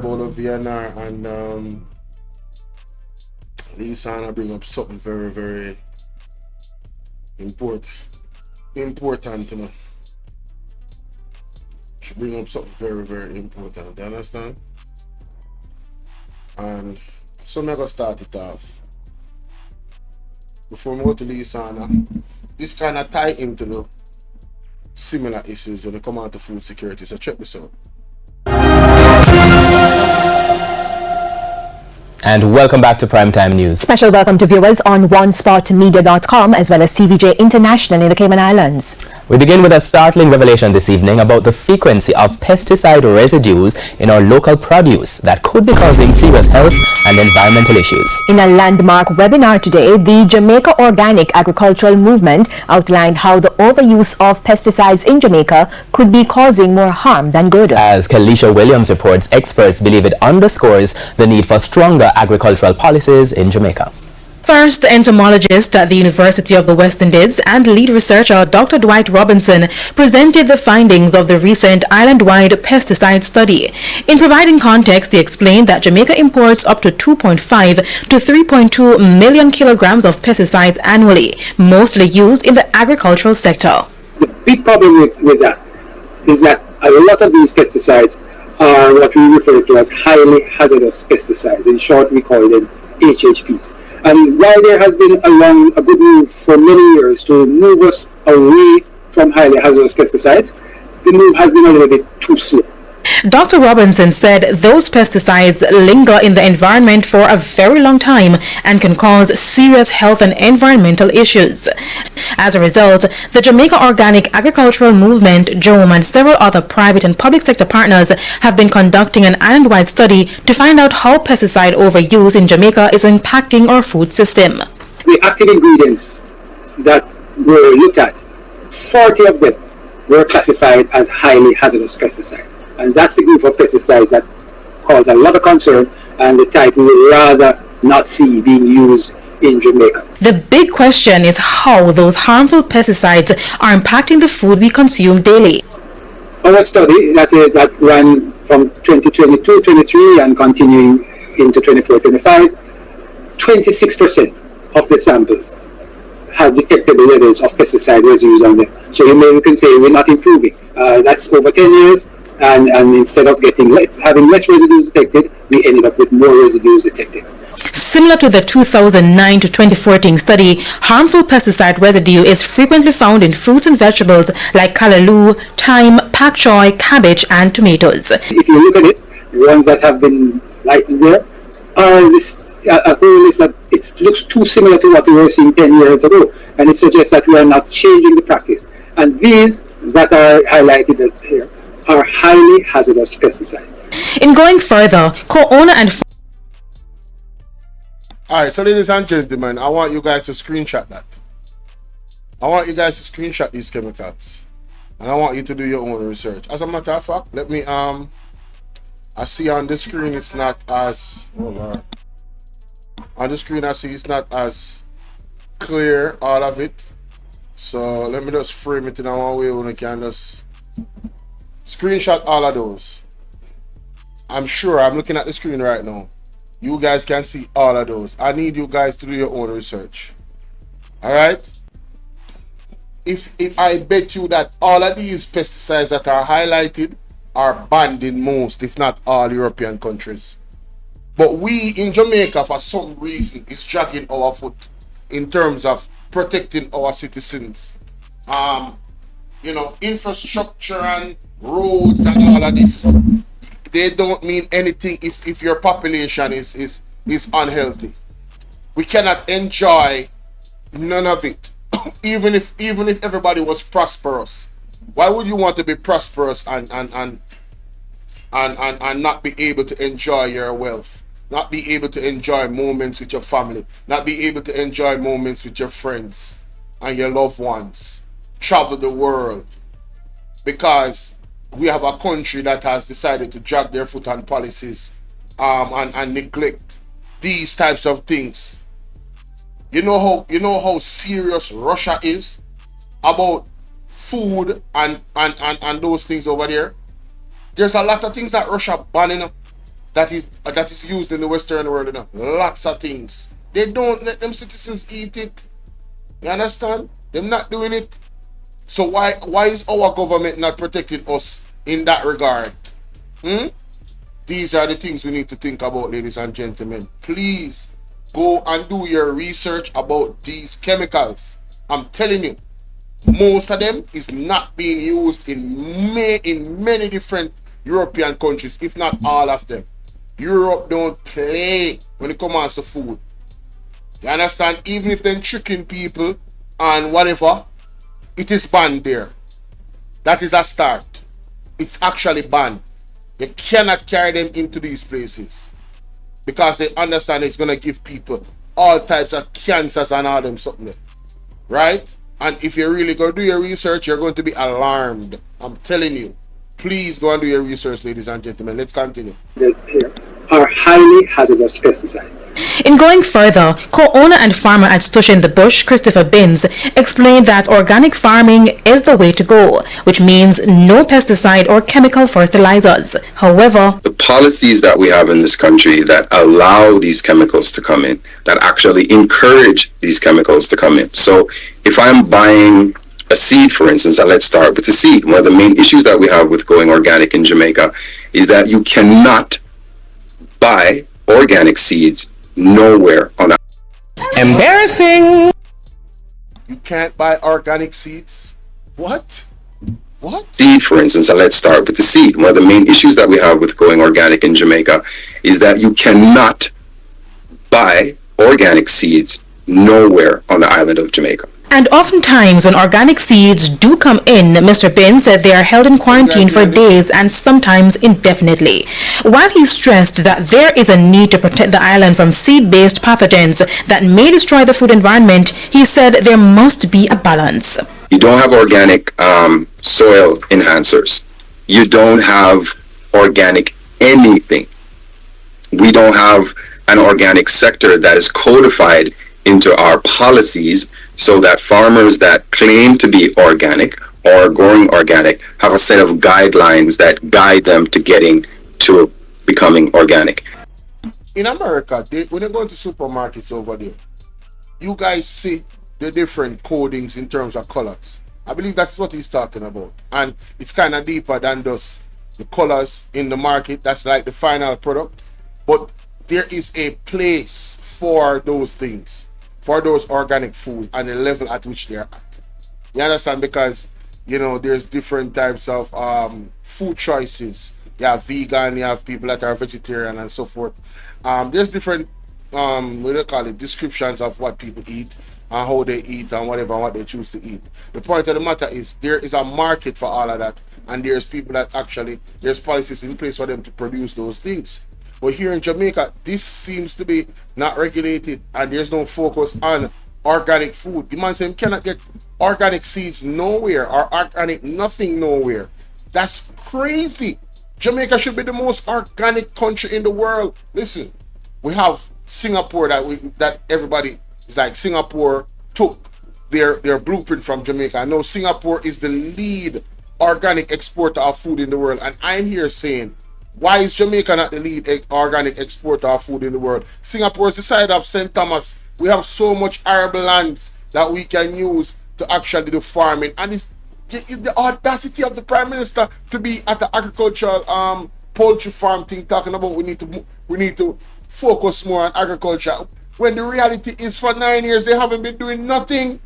Bolo and Lisa Hanna bring up something very, very important. Important, you know. She bring up something very, very important. You understand? And so I'm gonna start it off. Before we go to Lisa Hanna, this kind of tie into the similar issues when it come out to food security. So check this out. And welcome back to Primetime News. Special welcome to viewers on onespotmedia.com as well as TVJ International in the Cayman Islands. We begin with a startling revelation this evening about the frequency of pesticide residues in our local produce that could be causing serious health and environmental issues. In a landmark webinar today, the Jamaica Organic Agricultural Movement outlined how the overuse of pesticides in Jamaica could be causing more harm than good. As Kelisha Williams reports, experts believe it underscores the need for stronger agricultural policies in Jamaica. First entomologist at the University of the West Indies and lead researcher Dr. Dwight Robinson presented the findings of the recent island-wide pesticide study. In providing context, he explained that Jamaica imports up to 2.5 to 3.2 million kilograms of pesticides annually, mostly used in the agricultural sector. The big problem with that is that a lot of these pesticides are what we refer to as highly hazardous pesticides. In short, we call them HHPs. And while there has been a good move for many years to move us away from highly hazardous pesticides, the move has been a little bit too slow. Dr. Robinson said those pesticides linger in the environment for a very long time and can cause serious health and environmental issues. As a result, the Jamaica Organic Agricultural Movement, JOM, and several other private and public sector partners have been conducting an island-wide study to find out how pesticide overuse in Jamaica is impacting our food system. The active ingredients that were looked at, 40 of them were classified as highly hazardous pesticides. And that's the group of pesticides that cause a lot of concern and the type we would rather not see being used in Jamaica. The big question is how those harmful pesticides are impacting the food we consume daily. Our study that ran from 2022-23 and continuing into 24-25, 26% of the samples have detectable levels of pesticide residues on them. So you can say we're not improving. That's over 10 years. And instead of having less residues detected, we ended up with more residues detected. Similar to the 2009 to 2014 study, harmful pesticide residue is frequently found in fruits and vegetables like callaloo, thyme, pak choy, cabbage, and tomatoes. If you look at it, the ones that have been lightened there are a whole list that it looks too similar to what we were seeing 10 years ago, and it suggests that we are not changing the practice. And these that are highlighted here are highly hazardous pesticides. In going further, co-owner and Alright, so ladies and gentlemen, I want you guys to screenshot that. I want you guys to screenshot these chemicals. And I want you to do your own research. As a matter of fact, let me I see on the screen it's not as on the screen I see it's not as clear, all of it. So let me just frame it in a one way when I can just screenshot all of those. I'm sure I'm looking at the screen right now. You guys can see all of those. I need you guys to do your own research. Alright? If I bet you that all of these pesticides that are highlighted are banned in most, if not all, European countries. But we in Jamaica, for some reason, is dragging our foot in terms of protecting our citizens. Infrastructure and roads and all of this, they don't mean anything if your population is unhealthy. We cannot enjoy none of it. even if everybody was prosperous. Why would you want to be prosperous and not be able to enjoy your wealth, not be able to enjoy moments with your family, not be able to enjoy moments with your friends and your loved ones, travel the world? Because we have a country that has decided to drag their foot on policies and neglect these types of things. You know how serious Russia is about food and those things over there. There's a lot of things that Russia banning. that is used in the Western world, you know. Lots of things. They don't let them citizens eat it. You understand? They're not doing it. So why is our government not protecting us in that regard? These are the things we need to think about, ladies and gentlemen. Please go and do your research about these chemicals. I'm telling you, most of them is not being used in many different European countries, if not all of them. Europe don't play when it comes to food. You understand? Even if they're tricking people and whatever, it is banned there. That is a start. It's actually banned. You cannot carry them into these places because they understand it's going to give people all types of cancers and all them something there. Right? And if you're really going to do your research, you're going to be alarmed. I'm telling you. Please go and do your research, ladies and gentlemen. Let's continue. Are highly hazardous pesticides. In going further, co-owner and farmer at Stush in the Bush, Christopher Binns, explained that organic farming is the way to go, which means no pesticide or chemical fertilizers. However, the policies that we have in this country that allow these chemicals to come in, that actually encourage these chemicals to come in. So if I'm buying a seed, for instance, and let's start with the seed. One of the main issues that we have with going organic in Jamaica is that you cannot buy organic seeds nowhere on that. Embarrassing! You can't buy organic seeds? What? Seed, for instance, and let's start with the seed. One of the main issues that we have with going organic in Jamaica is that you cannot buy organic seeds nowhere on the island of Jamaica. And oftentimes when organic seeds do come in, Mr. Bin said they are held in quarantine for days and sometimes indefinitely. While he stressed that there is a need to protect the island from seed-based pathogens that may destroy the food environment, he said there must be a balance. You don't have organic soil enhancers. You don't have organic anything. We don't have an organic sector that is codified into our policies so that farmers that claim to be organic or growing organic have a set of guidelines that guide them to getting to becoming organic. In America, when you go into supermarkets over there, you guys see the different codings in terms of colors. I believe that's what he's talking about. And it's kind of deeper than just the colors in the market. That's like the final product. But there is a place for those things, for those organic foods and the level at which they're at. You understand? Because, you know, there's different types of food choices. You have vegan, you have people that are vegetarian and so forth. There's different, what do you call it, descriptions of what people eat and how they eat and whatever, what they choose to eat. The point of the matter is there is a market for all of that, and there's people that actually, there's policies in place for them to produce those things. But here in Jamaica, this seems to be not regulated, and there's no focus on organic food. The man said you cannot get organic seeds nowhere or organic nothing nowhere. That's crazy. Jamaica should be the most organic country in the world. Listen, we have Singapore that everybody is like, Singapore took their blueprint from Jamaica. I know Singapore is the lead organic exporter of food in the world, and I'm here saying, why is Jamaica not the lead organic exporter of food in the world? Singapore is the side of St. Thomas. We have so much arable lands that we can use to actually do farming, and it's the audacity of the Prime Minister to be at the agricultural poultry farm thing, talking about we need to focus more on agriculture, when the reality is for 9 years they haven't been doing nothing.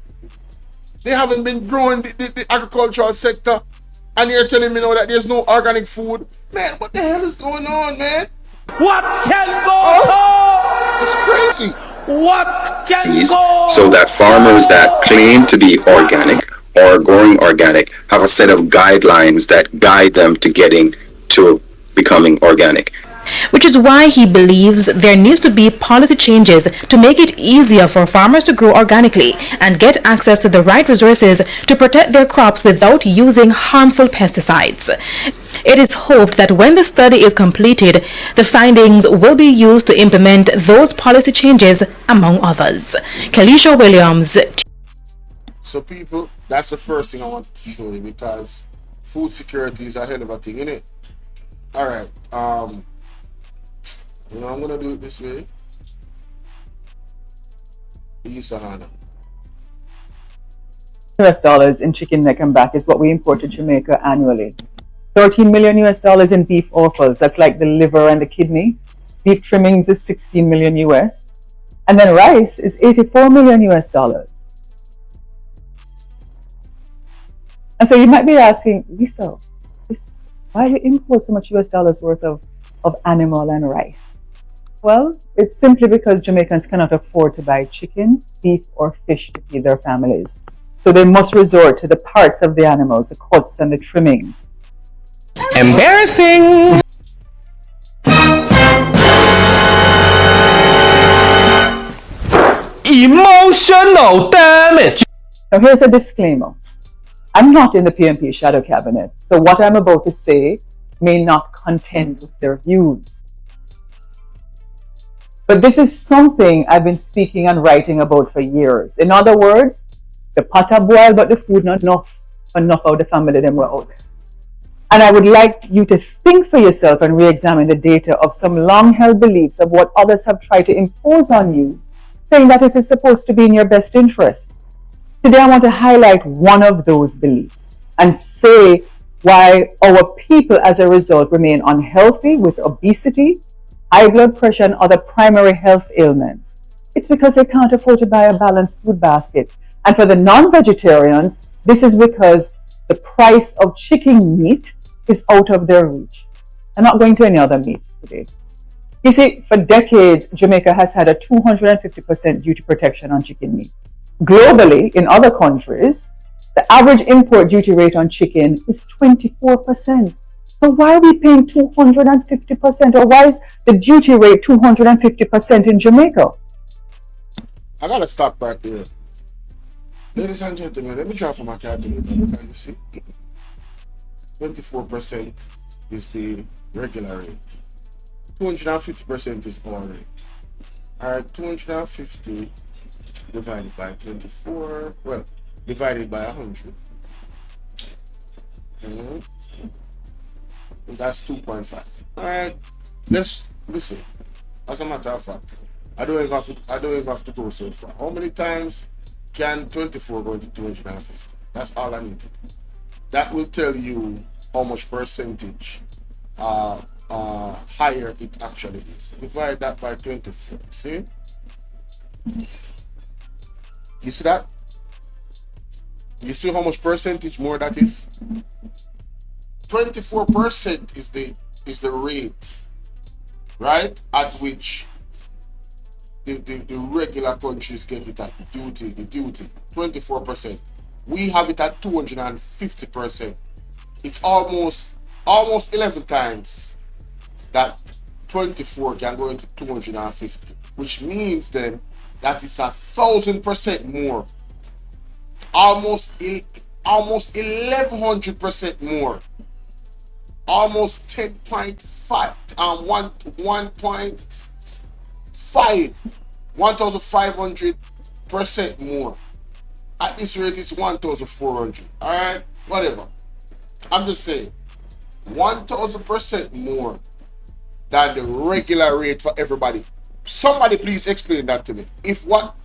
They haven't been growing the agricultural sector, and you're telling me now that there's no organic food. Man, what the hell is going on, man? What can go on? It's crazy. What can go so that farmers that claim to be organic or growing organic have a set of guidelines that guide them to getting to becoming organic. Which is why he believes there needs to be policy changes to make it easier for farmers to grow organically and get access to the right resources to protect their crops without using harmful pesticides. It is hoped that when the study is completed, the findings will be used to implement those policy changes, among others. Kelisha Williams. So people, that's the first thing I want to show you, because food security is a hell of a thing, innit? Alright, You know, I'm gonna do it this way. Hanna. US dollars in chicken neck and back is what we import to Jamaica annually. 13 million US dollars in beef offals. That's like the liver and the kidney. Beef trimmings is 16 million US. And then rice is 84 million US dollars. And so you might be asking, Lisa, why do you import so much US dollars worth of animal and rice? Well, it's simply because Jamaicans cannot afford to buy chicken, beef, or fish to feed their families. So they must resort to the parts of the animals, the cuts and the trimmings. Embarrassing! Emotional damage! Now here's a disclaimer. I'm not in the PMP shadow cabinet, so what I'm about to say may not contend with their views. But this is something I've been speaking and writing about for years. In other words, the pot a boil, but the food not enough of the family them were out. And I would like you to think for yourself and re-examine the data of some long-held beliefs of what others have tried to impose on you, saying that it is supposed to be in your best interest. Today I want to highlight one of those beliefs and say why our people as a result remain unhealthy with obesity, high blood pressure, and other primary health ailments. It's because they can't afford to buy a balanced food basket. And for the non-vegetarians, this is because the price of chicken meat is out of their reach. I'm not going to any other meats today. You see, for decades, Jamaica has had a 250% duty protection on chicken meat. Globally, in other countries, the average import duty rate on chicken is 24%. So why are we paying 250%, or why is the duty rate 250% in Jamaica? I gotta stop right there. Ladies and gentlemen, let me draw for my calculator because you see, 24% is the regular rate. 250% is our rate. Alright, 250 divided by 24, well, divided by 100. And that's 2.5. Alright, let's listen. As a matter of fact, I don't even have to go so far. How many times can 24 go into 250? That's all I need to do. That will tell you how much percentage higher it actually is. Divide that by 24. See? You see that? You see how much percentage more that is? 24% is the rate, right? At which the regular countries get it at the duty. 24%. We have it at 250%. It's almost 11 times that 24 can go into 250, which means then that it's 1,000% more, almost 1,100% more, almost 10.5 1,500% more. At this rate, it's 1,400. All right, whatever. I'm just saying, 1,000% more than the regular rate for everybody. Somebody please explain that to me. If what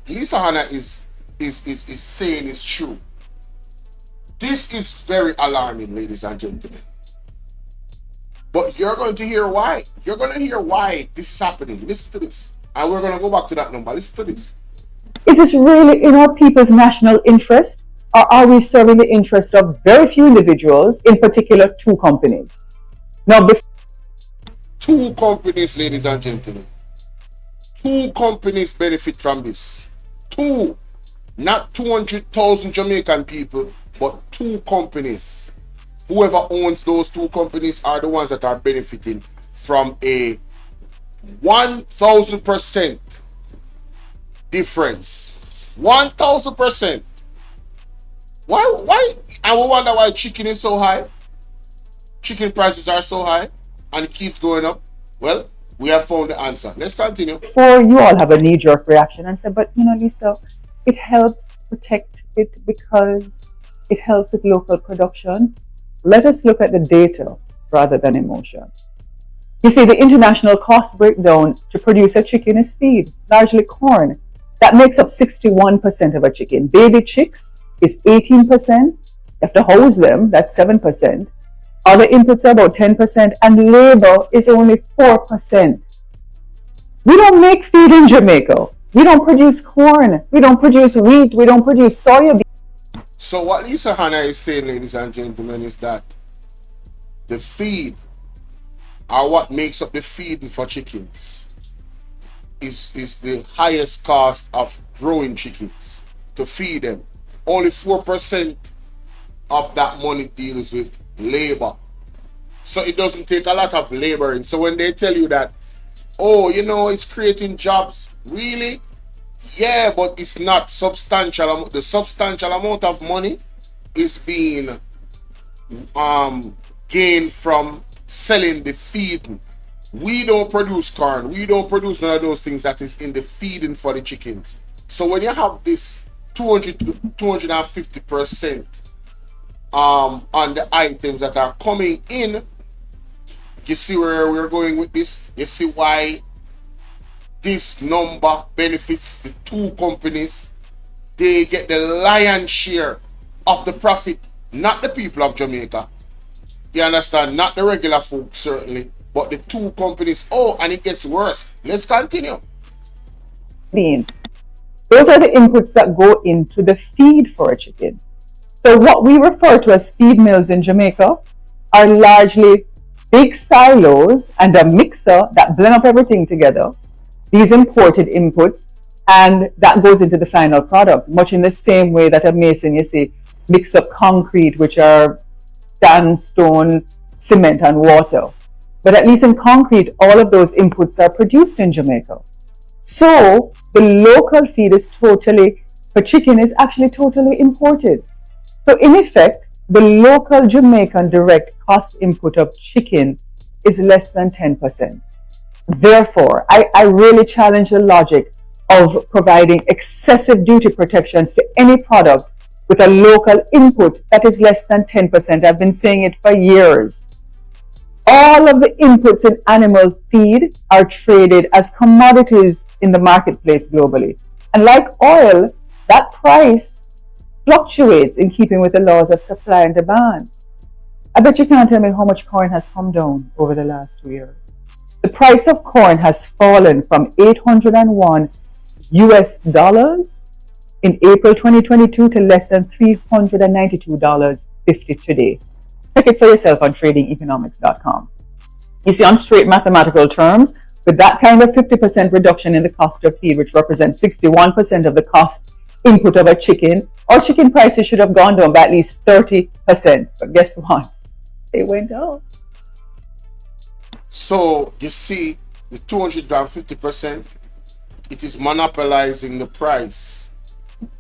Lisa Hanna is saying is true, this is very alarming, ladies and gentlemen. But you're going to hear why. You're going to hear why this is happening. Listen to this. And we're going to go back to that number. Listen to this. Is this really in our people's national interest, or are we serving the interest of very few individuals, in particular 2 companies? Now, 2 companies, ladies and gentlemen. 2 companies benefit from this. 2. Not 200,000 Jamaican people, but 2 companies. Whoever owns those 2 companies are the ones that are benefiting from a 1,000% difference. 1,000%. Why? And we wonder why chicken is so high. Chicken prices are so high and it keeps going up. Well, we have found the answer. Let's continue. Or you all have a knee-jerk reaction and say, but Lisa, it helps protect it because it helps with local production. Let us look at the data rather than emotion. You see, the international cost breakdown to produce a chicken is feed, largely corn. That makes up 61% of a chicken. Baby chicks is 18%. You have to house them, that's 7%. Other inputs are about 10%, and labor is only 4%. We don't make feed in Jamaica. We don't produce corn. We don't produce wheat. We don't produce soya. So what Lisa Hanna is saying, ladies and gentlemen, is that the feed, or what makes up the feeding for chickens, is the highest cost of growing chickens to feed them. Only 4% of that money deals with labor. So it doesn't take a lot of laboring. So when they tell you that, oh, you know, it's creating jobs, really? Yeah, but it's not substantial. The substantial amount of money is being gained from selling the feeding. We don't produce corn. We don't produce none of those things that is in the feeding for the chickens. So when you have this 200 to 250% on the items that are coming in, you see where we're going with this? You see why this number benefits the two companies? They get the lion's share of the profit, not the people of Jamaica. You understand? Not the regular folks, certainly, but the two companies. Oh, and it gets worse. Let's continue. Those are the inputs that go into the feed for a chicken. So what we refer to as feed mills in Jamaica are largely big silos and a mixer that blend up everything together, these imported inputs, and that goes into the final product, much in the same way that a mason, you see, mix up concrete, which are sandstone, cement, and water. But at least in concrete, all of those inputs are produced in Jamaica. So the local feed is totally, for chicken, is actually totally imported. So in effect, the local Jamaican direct cost input of chicken is less than 10%. Therefore, I really challenge the logic of providing excessive duty protections to any product with a local input that is less than 10%. I've been saying it for years. All of the inputs in animal feed are traded as commodities in the marketplace globally. And like oil, that price fluctuates in keeping with the laws of supply and demand. I bet you can't tell me how much corn has come down over the last 2 years. The price of corn has fallen from $801 in April 2022 to less than $392.50 today. Check it for yourself on tradingeconomics.com. You see, on straight mathematical terms, with that kind of 50% reduction in the cost of feed, which represents 61% of the cost input of a chicken, our chicken prices should have gone down by at least 30%. But guess what? They went up. So you see, the 250%, it is monopolizing the price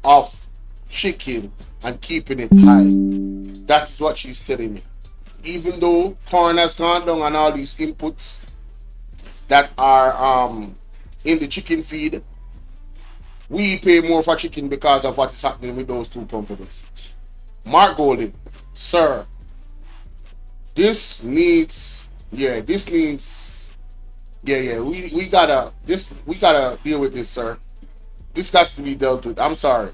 of chicken and keeping it high. That is what she's telling me. Even though corn has gone down and all these inputs that are in the chicken feed, we pay more for chicken because of what is happening with those two companies. Mark Golden, sir, we gotta deal with this, sir. This has to be dealt with. I'm sorry.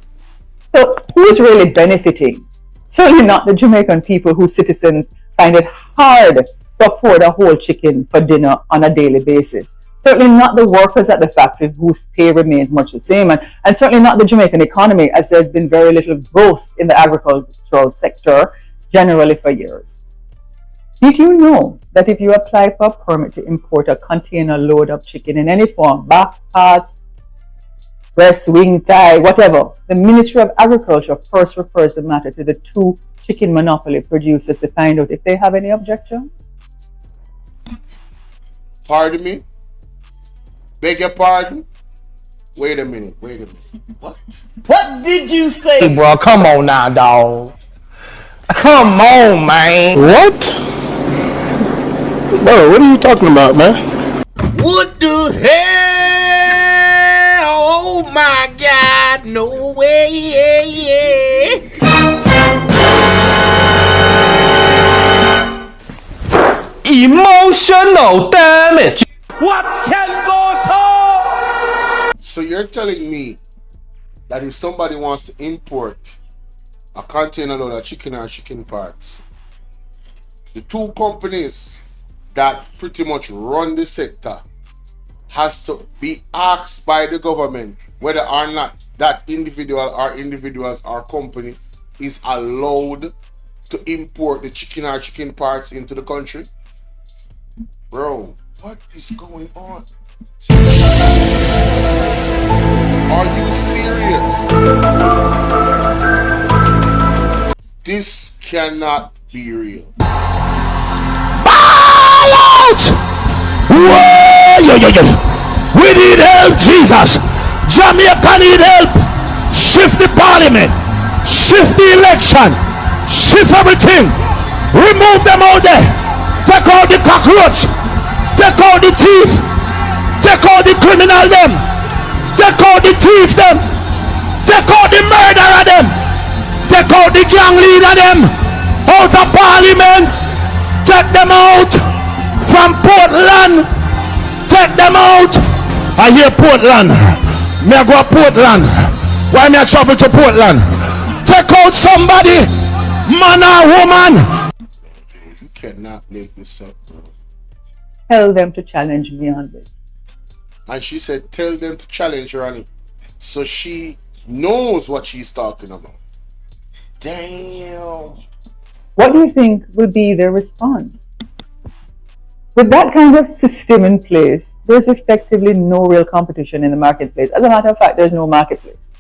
So who's really benefiting? Certainly not the Jamaican people whose citizens find it hard to afford a whole chicken for dinner on a daily basis. Certainly not the workers at the factory whose pay remains much the same, and certainly not the Jamaican economy, as there's been very little growth in the agricultural sector generally for years. Did you know that if you apply for a permit to import a container load of chicken in any form, back parts, breast, wing, thigh, whatever, the Ministry of Agriculture first refers the matter to the two chicken monopoly producers to find out if they have any objections? Pardon me? Beg your pardon? Wait a minute. What? What did you say? Hey, bro, come on now, dog. Come on, man. What? Bro, what are you talking about, man? What the hell? Oh my God, no way, yeah. Emotional damage. What can go so? So you're telling me that if somebody wants to import a container load of chicken or chicken parts, the two companies that pretty much run the sector has to be asked by the government whether or not that individual or individuals or company is allowed to import the chicken or chicken parts into the country? Bro, what is going on? Are you serious? This cannot be real. We need help, Jesus. Jamaica need help. Shift the parliament. Shift the election. Shift everything. Remove them out there. Take out the cockroach. Take out the thief. Take out the criminal them. Take out the thief them. Take out the murderer them. Take out the gang leader them. Out of parliament. Take them out. From Portland. Take them out. I hear Portland. Me I go to Portland. Why me I travel to Portland? Take out somebody. Man or woman. You cannot make this up, bro. Tell them to challenge me on this. And she said, tell them to challenge her on it. So she knows what she's talking about. Damn. What do you think will be their response? With that kind of system in place, there's effectively no real competition in the marketplace. As a matter of fact, there's no marketplace.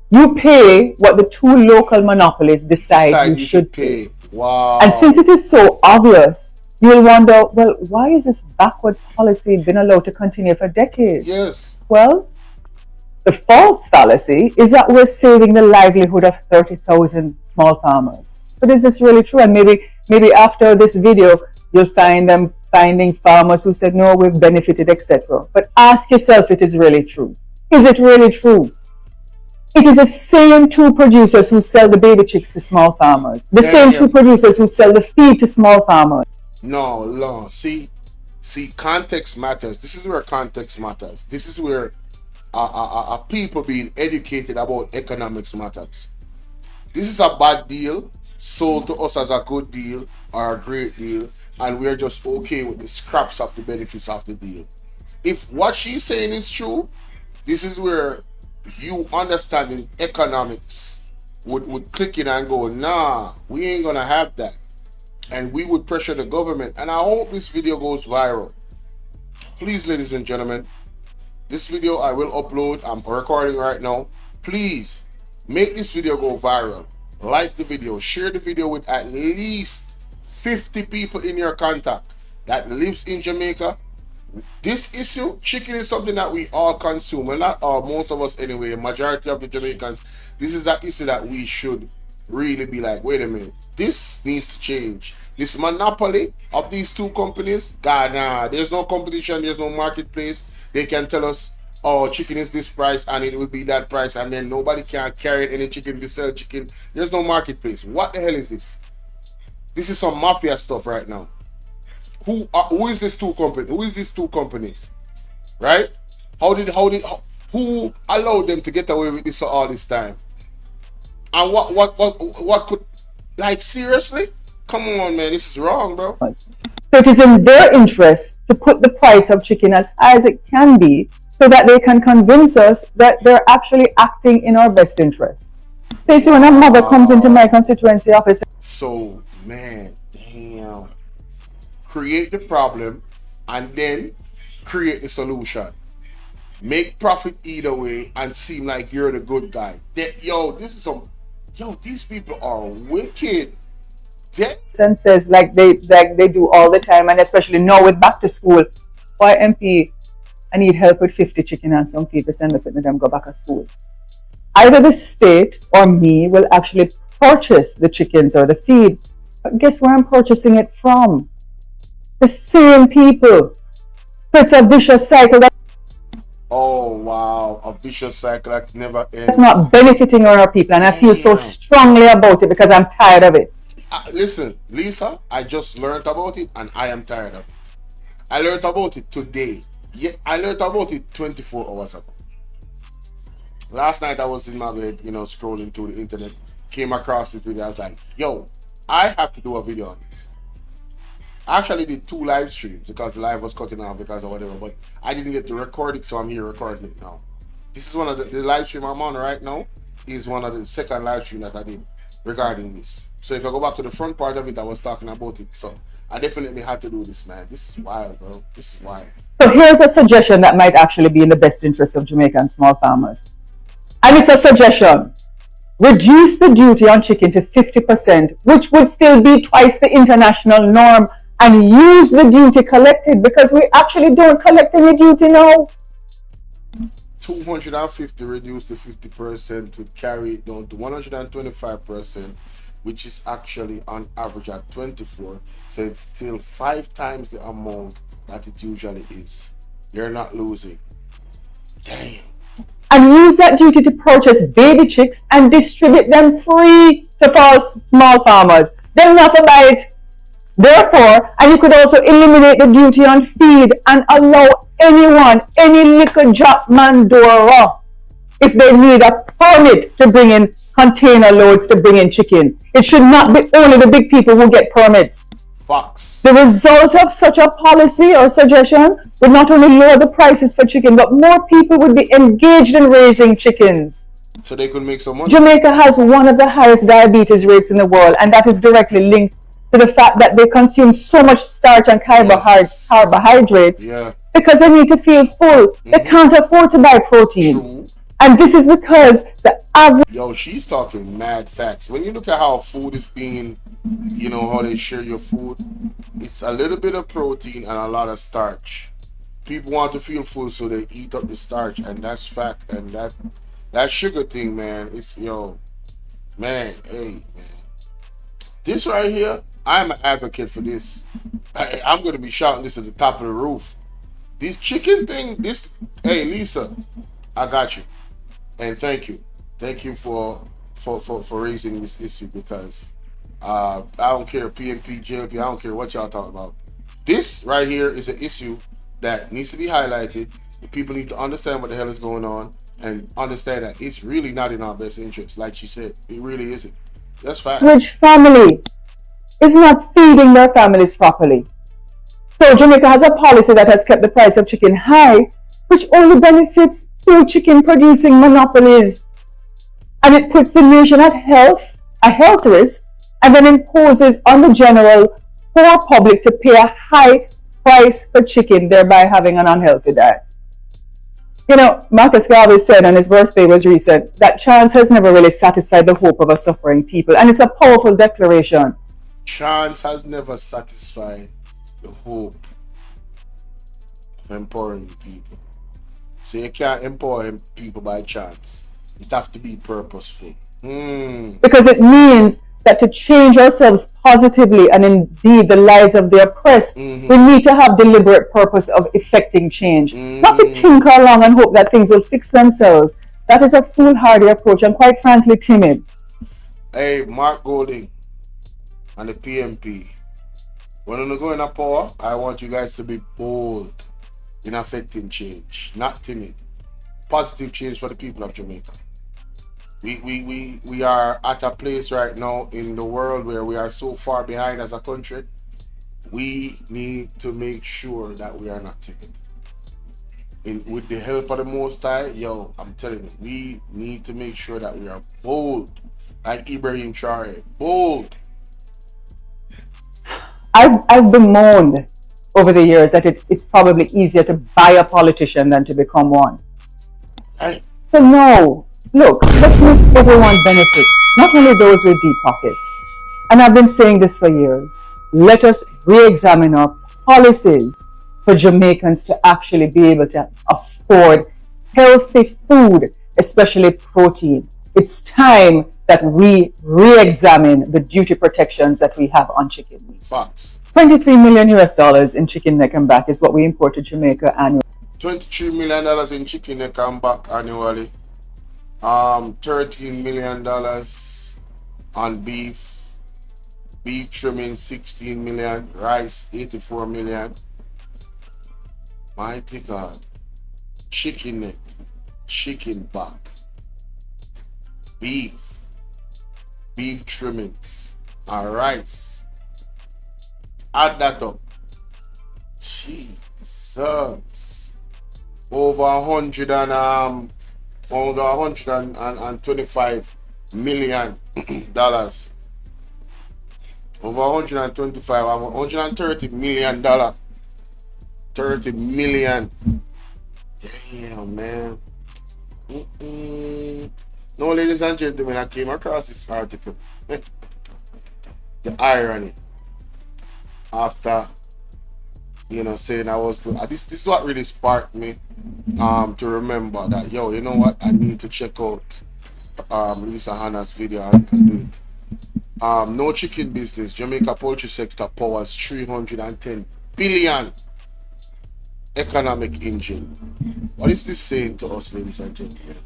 You pay what the two local monopolies decide you should pay. Wow. And since it is so obvious, you'll wonder, well, why is this backward policy been allowed to continue for decades? Yes. Well, the false fallacy is that we're saving the livelihood of 30,000 small farmers. But is this really true? And maybe after this video, you'll find them finding farmers who said, no, we've benefited, etc. But ask yourself if it is really true. Is it really true? It is the same two producers who sell the baby chicks to small farmers. The same two producers who sell the feed to small farmers. No. See, context matters. This is where context matters. This is where people being educated about economics matters. This is a bad deal sold to us as a good deal or a great deal, and we're just okay with the scraps of the benefits of the deal. If what she's saying is true, this is where you understanding economics would click in and go, nah, we ain't gonna have that. And we would pressure the government. And I hope this video goes viral. Please, ladies and gentlemen, this video I will upload. I'm recording right now. Please make this video go viral. Like the video, share the video with at least 50 people in your contact that lives in Jamaica. This issue, chicken is something that we all consume. Well, not all, most of us anyway, majority of the Jamaicans. This is an issue that we should really be like, wait a minute, this needs to change. This monopoly of these two companies, God, nah, there's no competition, there's no marketplace. They can tell us, oh, chicken is this price and it will be that price, and then nobody can carry any chicken to sell chicken. There's no marketplace. What the hell is this? This is some mafia stuff right now. Who is this two company? Who is these two companies? Right? Who allowed them to get away with this all this time? And what could, like, seriously? Come on, man, this is wrong, bro. So it is in their interest to put the price of chicken as high as it can be, so that they can convince us that they're actually acting in our best interest. So you see, when a mother comes into my constituency office. So, man, damn. Create the problem and then create the solution. Make profit either way and seem like you're the good guy. These people are wicked. And says like they do all the time, and especially now with back to school. Why MP, I need help with 50 chicken and some people send me to them go back to school. Either the state or me will actually purchase the chickens or the feed. But guess where I'm purchasing it from? The same people. So it's a vicious cycle. Oh wow, a vicious cycle that never ends. That's not benefiting our people, and I feel so strongly about it because I'm tired of it. Listen, Lisa, I just learned about it and I am tired of it. I learned about it today. Yeah, I learned about it 24 hours ago. Last night I was in my bed, scrolling through the internet, came across this video. I was like, yo, I have to do a video on this. I actually did 2 live streams because the live was cutting off because of whatever, but I didn't get to record it, so I'm here recording it now. This is one of the live stream I'm on right now is one of the second live stream that I did regarding this. So if I go back to the front part of it, I was talking about it. So I definitely had to do this, man. This is wild, bro. This is wild. So here's a suggestion that might actually be in the best interest of Jamaican small farmers. And it's a suggestion. Reduce the duty on chicken to 50%, which would still be twice the international norm, and use the duty collected, because we actually don't collect any duty now. 250 reduced to 50% would carry it down to 125%, which is actually on average at 24. So it's still 5 times the amount that it usually is. You're not losing. Damn. And use that duty to purchase baby chicks and distribute them free to small farmers. They'll not buy it. Therefore, and you could also eliminate the duty on feed and allow anyone, any little drop mandora, if they need a permit to bring in container loads to bring in chicken. It should not be only the big people who get permits. Fox. The result of such a policy or suggestion would not only lower the prices for chicken, but more people would be engaged in raising chickens. So they could make some money. Jamaica has one of the highest diabetes rates in the world, and that is directly linked to the fact that they consume so much starch and carbohydrates because they need to feel full. They can't afford to buy protein. True. And this is because the average... Yo, she's talking mad facts. When you look at how food is being, how they share your food, it's a little bit of protein and a lot of starch. People want to feel full, so they eat up the starch, and that's fact. And that sugar thing, man, it's, man, hey, man. This right here, I'm an advocate for this. I'm going to be shouting this at the top of the roof. This chicken thing, hey, Lisa, I got you. And thank you. Thank you for raising this issue, because I don't care, PNP, JLP, I don't care what y'all talking about. This right here is an issue that needs to be highlighted. The people need to understand what the hell is going on and understand that it's really not in our best interest. Like she said, it really isn't. That's fact. Average family is not feeding their families properly. So Jamaica has a policy that has kept the price of chicken high, which only benefits few chicken producing monopolies. And it puts the nation at a health risk, and then imposes on the general poor public to pay a high price for chicken, thereby having an unhealthy diet. Marcus Garvey said, and his birthday was recent, that chance has never really satisfied the hope of a suffering people. And it's a powerful declaration. Chance has never satisfied the hope of empowering people. So you can't empower people by chance. It has to be purposeful. Because it means that to change ourselves positively and indeed the lives of the oppressed, we need to have deliberate purpose of effecting change. Not to tinker along and hope that things will fix themselves. That is a foolhardy approach and quite frankly timid. Hey, Mark Golding and the PMP. When you go in a power, I want you guys to be bold in affecting change, not timid. Positive change for the people of Jamaica. We are at a place right now in the world where we are so far behind as a country. We need to make sure that we are not timid. With the help of the Most High, I'm telling you, we need to make sure that we are bold, like Ibrahim Traore, bold. I've bemoaned over the years that it's probably easier to buy a politician than to become one. So no, look, let's make everyone benefit, not only those with deep pockets. And I've been saying this for years. Let us re-examine our policies for Jamaicans to actually be able to afford healthy food, especially protein. It's time that we re-examine the duty protections that we have on chicken meat. Facts. $23 million in chicken neck and back is what we import to Jamaica annually. $23 million in chicken neck and back annually. $13 million on beef. Beef trimming 16 million. Rice 84 million. Mighty God. Chicken neck. Chicken back. Beef. Beef trimmings. And rice. Add that up. Jesus. Over 125 million dollars. Over 125, 130 million dollar. 30 million. Damn, man. No, ladies and gentlemen, I came across this article. The irony. After, saying I was good. This is what really sparked me to remember that, yo, you know what? I need to check out Lisa Hanna's video and do it. No chicken business. Jamaica poultry sector powers 310 billion economic engine. What is this saying to us, ladies and gentlemen?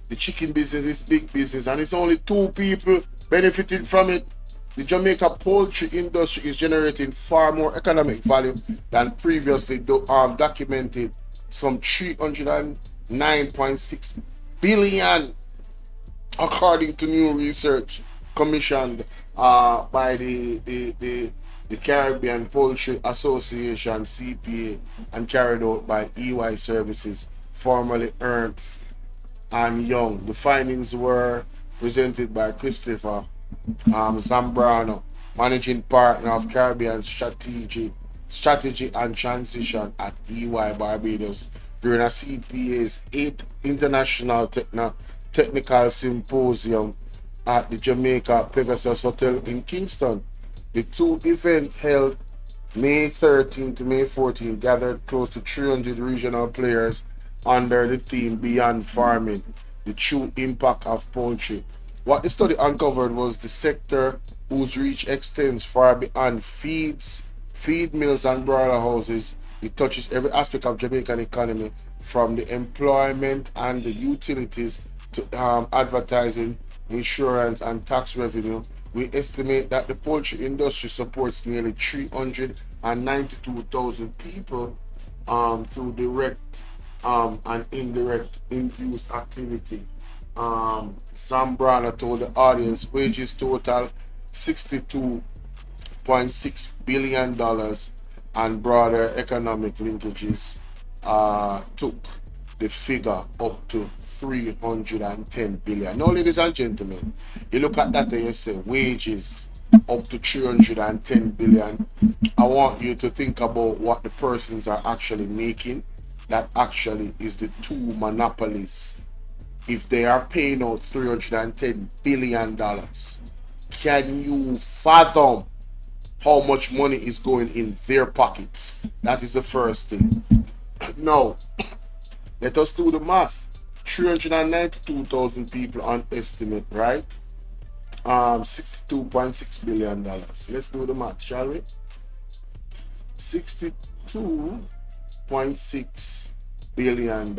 The chicken business is big business and it's only 2 people benefiting from it. The Jamaica poultry industry is generating far more economic value than previously documented. Some 309.6 billion, according to new research commissioned by the Caribbean Poultry Association (CPA) and carried out by EY Services, formerly Ernst and Young. The findings were presented by Christopher Zambrano, managing partner of Caribbean Strategy and Transition at EY Barbados, during a CPA's 8th International Technical Symposium at the Jamaica Pegasus Hotel in Kingston. The 2 events held May 13 to May 14 gathered close to 300 regional players under the theme Beyond Farming, the True Impact of Poultry. What the study uncovered was the sector, whose reach extends far beyond feed mills and broiler houses. It touches every aspect of Jamaican economy, from the employment and the utilities to advertising, insurance and tax revenue. We estimate that the poultry industry supports nearly 392,000 people through direct and indirect induced activity. Zambrana told the audience wages total $62.6 billion and broader economic linkages took the figure up to 310 billion. Now, ladies and gentlemen, you look at that and you say wages up to 310 billion. I want you to think about what the persons are actually making. That actually is the 2 monopolies. If they are paying out $310 billion, can you fathom how much money is going in their pockets? That is the first thing. Now, let us do the math. 392,000 people on estimate, right? $62.6 billion. Let's do the math, shall we? $62.6 billion.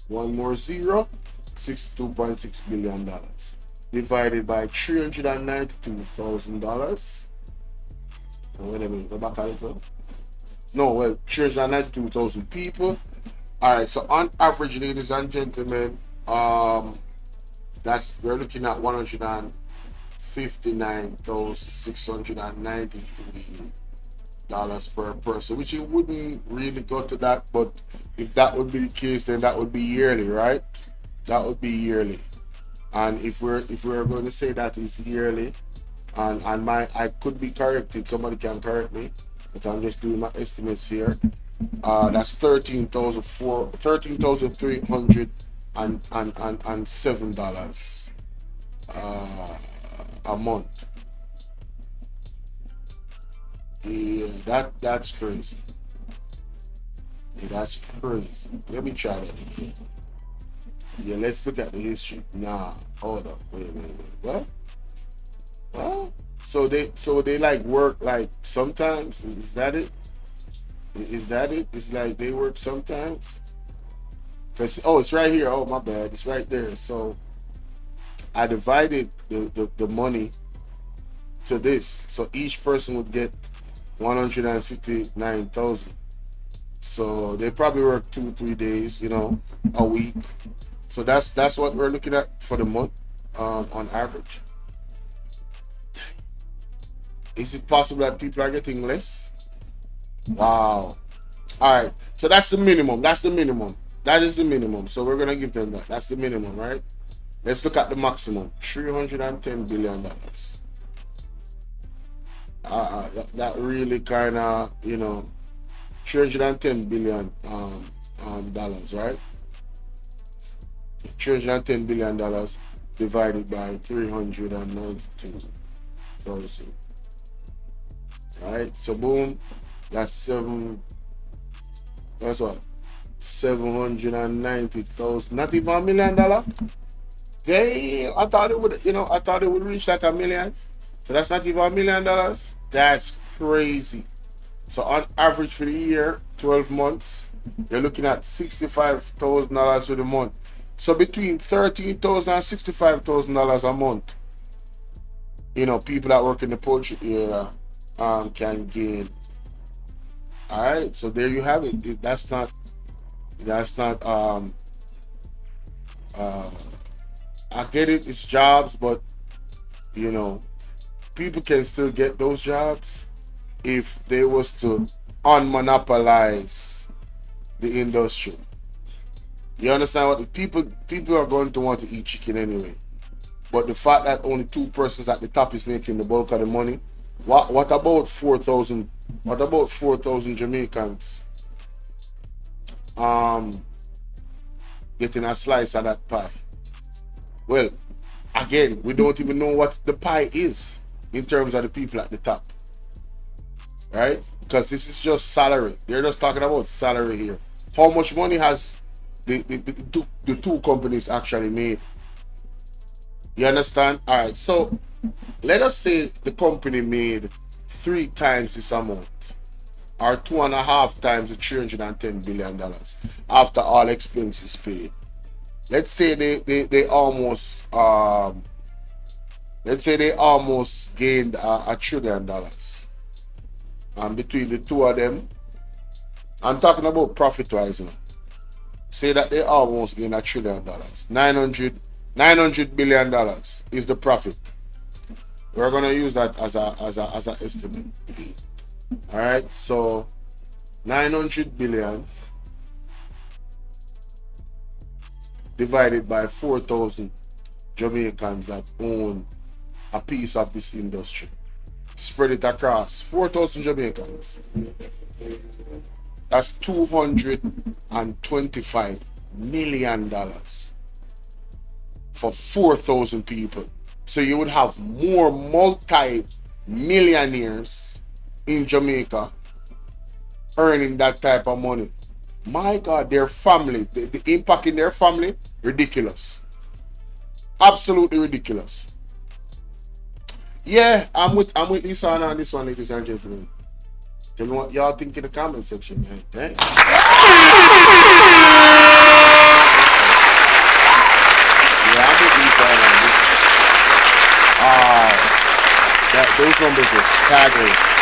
One more zero. $62.6 billion divided by $392,000. Wait a minute, go back a little. No, well, 392,000 people. Alright, so on average, ladies and gentlemen, we're looking at $159,693 per person, which it wouldn't really go to that, but if that would be the case, then that would be yearly, right? That would be yearly. And if we're going to say that is yearly, and I could be corrected, somebody can correct me, but I'm just doing my estimates here. That's $13,307 a month. Yeah, that's crazy. Yeah, that's crazy. Let me try that again. Yeah, let's look at the history. Nah, hold up. Wait. What? So they like work like sometimes? Is that it? Is that it? It's like they work sometimes? Cause it's right here. Oh, my bad. It's right there. So I divided the money to this. So each person would get 159,000. So they probably work 2-3 days, a week. So that's what we're looking at for the month, on average. Is it possible that people are getting less? Wow. All right. So that's the minimum. That is the minimum. So we're gonna give them that. That's the minimum, right? Let's look at the maximum. $310 billion. That really kind of, $310 billion dollars, right? $310 billion divided by 392,000. Right? So boom, that's what? 790,000. Not even $1 million. Damn, I thought it would reach like $1 million. So that's not even $1 million. That's crazy. So on average for the year, 12 months, you're looking at $65,000 for the month. So between $13,000 and $65,000 a month, people that work in the poultry area can gain. All right, so there you have it. That's not I get it, it's jobs, but people can still get those jobs if they was to unmonopolize the industry. You understand what people are going to want to eat chicken anyway. But the fact that only 2 persons at the top is making the bulk of the money, what about 4,000? What about 4,000 Jamaicans getting a slice of that pie? Well, again, we don't even know what the pie is in terms of the people at the top, right? Because this is just salary. They're just talking about salary here. How much money has the two companies actually made? You understand? All right, so let us say the company made 3 times this amount, or 2.5 times the $310 billion after all expenses paid. Let's say they almost gained $1 trillion. And between the two of them, I'm talking about profit-wise now. Say that they almost gained $1 trillion. $900 billion is the profit. We're gonna use that as an estimate. All right, so 900 billion divided by 4,000 Jamaicans that own a piece of this industry. Spread it across 4,000 Jamaicans. That's $225 million for 4,000 people. So you would have more multi-millionaires in Jamaica earning that type of money. My God, their family, the impact in their family, ridiculous. Absolutely ridiculous. Yeah, I'm with Lisa on this one, ladies and gentlemen. Tell me what y'all think in the comment section, man. Dang. Yeah, I'm with Lisa on this one. Those numbers are staggering.